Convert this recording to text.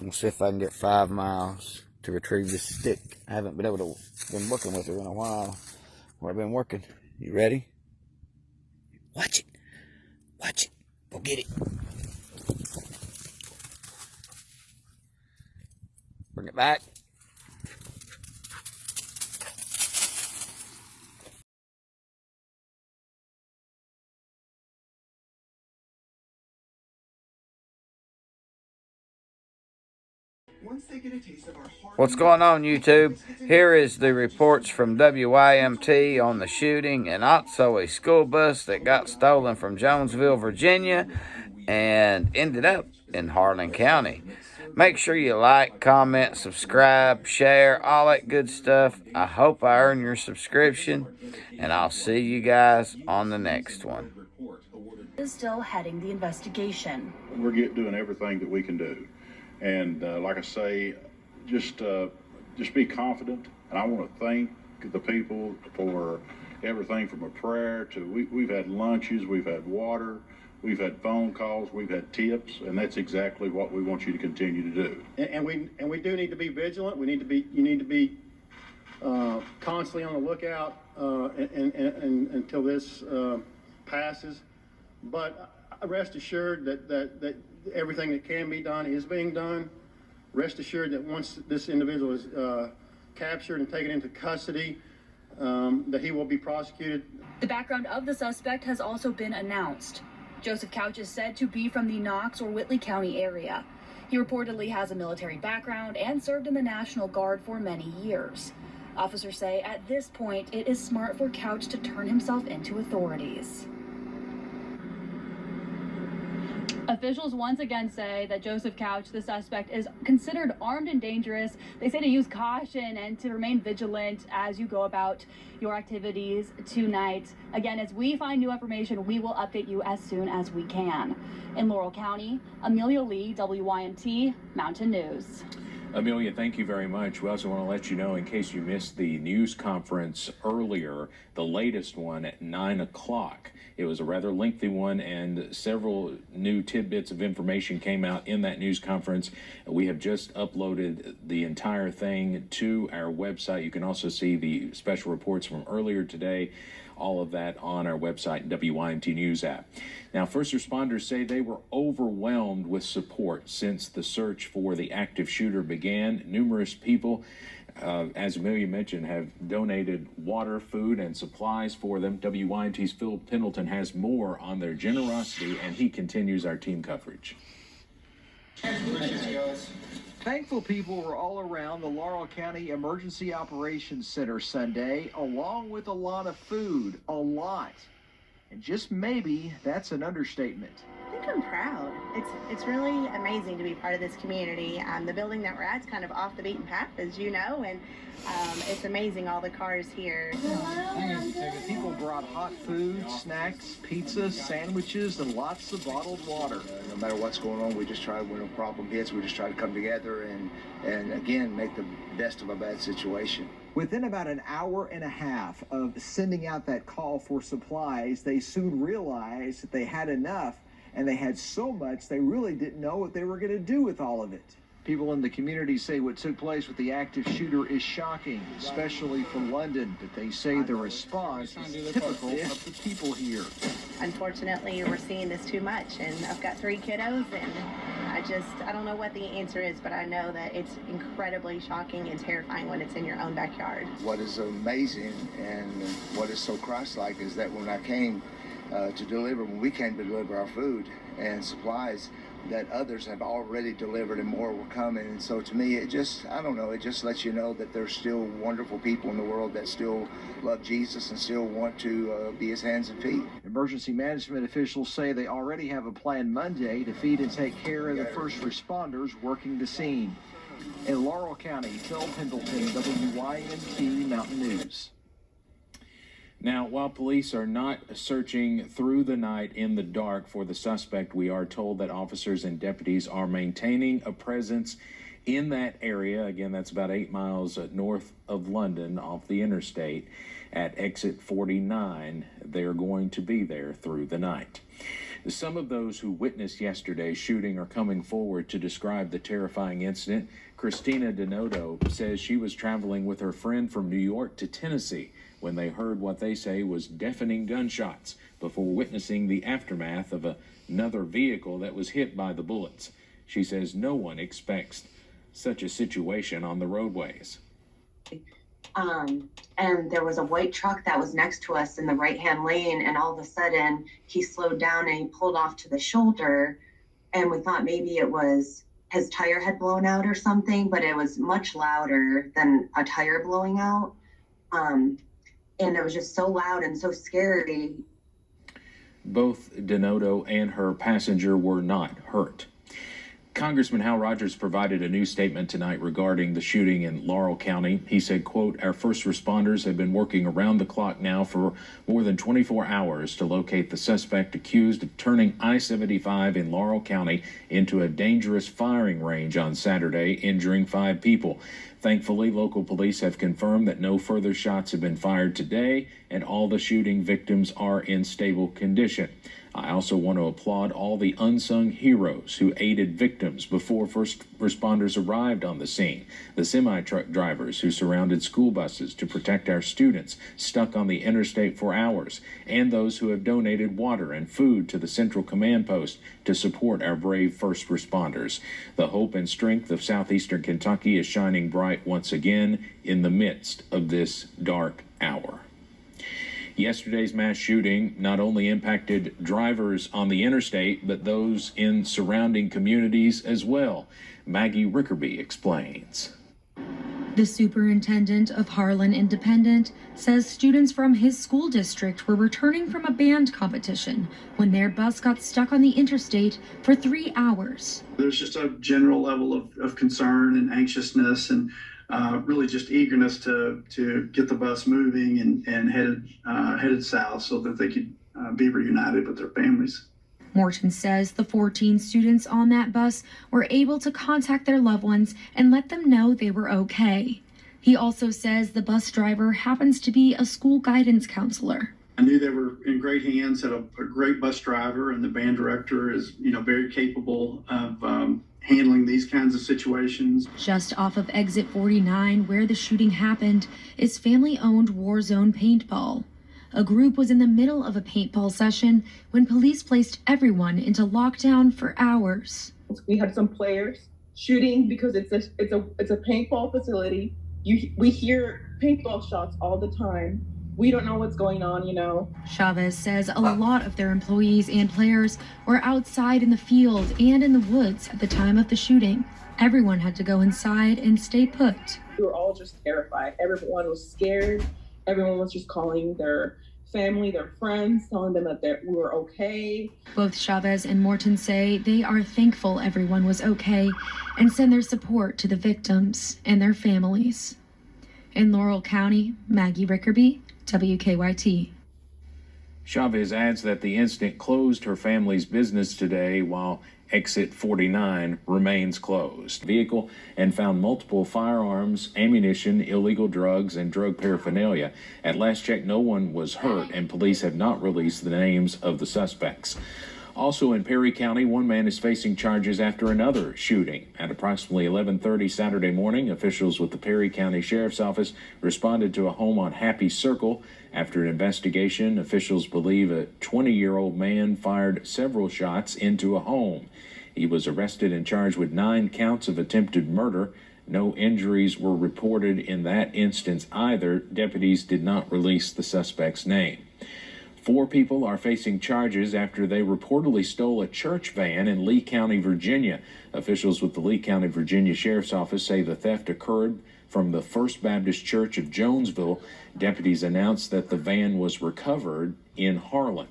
We'll see if I can get 5 miles to retrieve this stick. I haven't been able to been working with her in a while. Where I've been working. You ready? Watch it. Watch it. Go get it. Bring it back. What's going on, YouTube? Here is the reports from WYMT on the shooting and also a school bus that got stolen from Jonesville, Virginia and ended up in Harlan County. Make sure you like, comment, subscribe, share, all that good stuff. I hope I earn your subscription, and I'll see you guys on the next one. Is still heading the investigation. We're doing everything that we can do. And like I say, just be confident. And I want to thank the people for everything from a prayer to we've had lunches, we've had water, we've had phone calls, we've had tips, and that's exactly what we want you to continue to do. And we do need to be vigilant. You need to be constantly on the lookout and until this passes. But rest assured that everything that can be done is being done. Rest assured that once this individual is captured and taken into custody, that he will be prosecuted. The background of the suspect has also been announced. Joseph Couch is said to be from the Knox or Whitley County area. He reportedly has a military background and served in the National Guard for many years. Officers say at this point it is smart for Couch to turn himself into authorities. Officials once again say that Joseph Couch, the suspect, is considered armed and dangerous. They say to use caution and to remain vigilant as you go about your activities tonight. Again, as we find new information, we will update you as soon as we can. In Laurel County, Amelia Lee, WYMT Mountain News. Amelia, thank you very much. We also want to let you know, in case you missed the news conference earlier, the latest one at 9 o'clock. It was a rather lengthy one, and several new tidbits of information came out in that news conference. We have just uploaded the entire thing to our website. You can also see the special reports from earlier today, all of that on our website, WYMT News app. Now, first responders say they were overwhelmed with support since the search for the active shooter began. Numerous people, as Amelia mentioned, have donated water, food, and supplies for them. WYMT's Phil Pendleton has more on their generosity, and he continues our team coverage. Thankful people were all around the Laurel County Emergency Operations Center Sunday, along with a lot of food, a lot. And just maybe that's an understatement. I think I'm proud. It's really amazing to be part of this community. The building that we're at is kind of off the beaten path, as you know, and it's amazing all the cars here. People brought hot food, snacks, pizza, sandwiches, and lots of bottled water. No matter what's going on, we just try, when a problem hits, we just try to come together and again, make the best of a bad situation. Within about an hour and a half of sending out that call for supplies, they soon realized that they had enough, and they had so much they really didn't know what they were going to do with all of it. People in the community say what took place with the active shooter is shocking, especially for London, but they say the response is typical of the people here. Unfortunately, we're seeing this too much, and I've got 3 kiddos, and I don't know what the answer is, but I know that it's incredibly shocking and terrifying when it's in your own backyard. What is amazing and what is so Christ-like is that when we came to deliver our food and supplies, that others have already delivered and more will come. And so to me, it just lets you know that there's still wonderful people in the world that still love Jesus and still want to be his hands and feet. Emergency management officials say they already have a plan Monday to feed and take care of the first responders working the scene. In Laurel County, Phil Pendleton, WYMT Mountain News. Now, while police are not searching through the night in the dark for the suspect, we are told that officers and deputies are maintaining a presence in that area. Again, that's about 8 miles north of London off the interstate at exit 49. They're going to be there through the night. Some of those who witnessed yesterday's shooting are coming forward to describe the terrifying incident. Christina Donato says she was traveling with her friend from New York to Tennessee when they heard what they say was deafening gunshots before witnessing the aftermath of another vehicle that was hit by the bullets. She says no one expects such a situation on the roadways. And there was a white truck that was next to us in the right-hand lane, and all of a sudden he slowed down and he pulled off to the shoulder, and we thought maybe it was his tire had blown out or something, but it was much louder than a tire blowing out. And it was just so loud and so scary. Both Donato and her passenger were not hurt. Congressman Hal Rogers provided a new statement tonight regarding the shooting in Laurel County. He said, quote, "Our first responders have been working around the clock now for more than 24 hours to locate the suspect accused of turning I-75 in Laurel County into a dangerous firing range on Saturday, injuring 5 people. Thankfully, local police have confirmed that no further shots have been fired today, and all the shooting victims are in stable condition. I also want to applaud all the unsung heroes who aided victims before first responders arrived on the scene, the semi-truck drivers who surrounded school buses to protect our students stuck on the interstate for hours, and those who have donated water and food to the Central Command Post to support our brave first responders. The hope and strength of southeastern Kentucky is shining bright once again in the midst of this dark hour." Yesterday's mass shooting not only impacted drivers on the interstate, but those in surrounding communities as well. Maggie Rickerby explains. The superintendent of Harlan Independent says students from his school district were returning from a band competition when their bus got stuck on the interstate for 3 hours. There's just a general level of concern and anxiousness and really just eagerness to get the bus moving and headed south so that they could be reunited with their families. Morton says the 14 students on that bus were able to contact their loved ones and let them know they were okay. He also says the bus driver happens to be a school guidance counselor. I knew they were in great hands, had a great bus driver, and the band director is, very capable of handling these kinds of situations. Just off of exit 49, where the shooting happened, is family-owned Warzone Paintball. A group was in the middle of a paintball session when police placed everyone into lockdown for hours. We had some players shooting because it's a paintball facility. We hear paintball shots all the time. We don't know what's going on, Chavez says a lot of their employees and players were outside in the field and in the woods at the time of the shooting. Everyone had to go inside and stay put. We were all just terrified. Everyone was scared. Everyone was just calling their family, their friends, telling them that we were okay. Both Chavez and Morton say they are thankful everyone was okay and send their support to the victims and their families. In Laurel County, Maggie Rickerby, WKYT. Chavez adds that the incident closed her family's business today while exit 49 remains closed. Vehicle and found multiple firearms, ammunition, illegal drugs, and drug paraphernalia. At last check, no one was hurt, and police have not released the names of the suspects. Also in Perry County, one man is facing charges after another shooting. At approximately 11:30 Saturday morning, officials with the Perry County Sheriff's Office responded to a home on Happy Circle. After an investigation, officials believe a 20-year-old man fired several shots into a home. He was arrested and charged with 9 counts of attempted murder. No injuries were reported in that instance either. Deputies did not release the suspect's name. 4 people are facing charges after they reportedly stole a church van in Lee County, Virginia. Officials with the Lee County, Virginia Sheriff's Office say the theft occurred from the First Baptist Church of Jonesville. Deputies announced that the van was recovered in Harlan.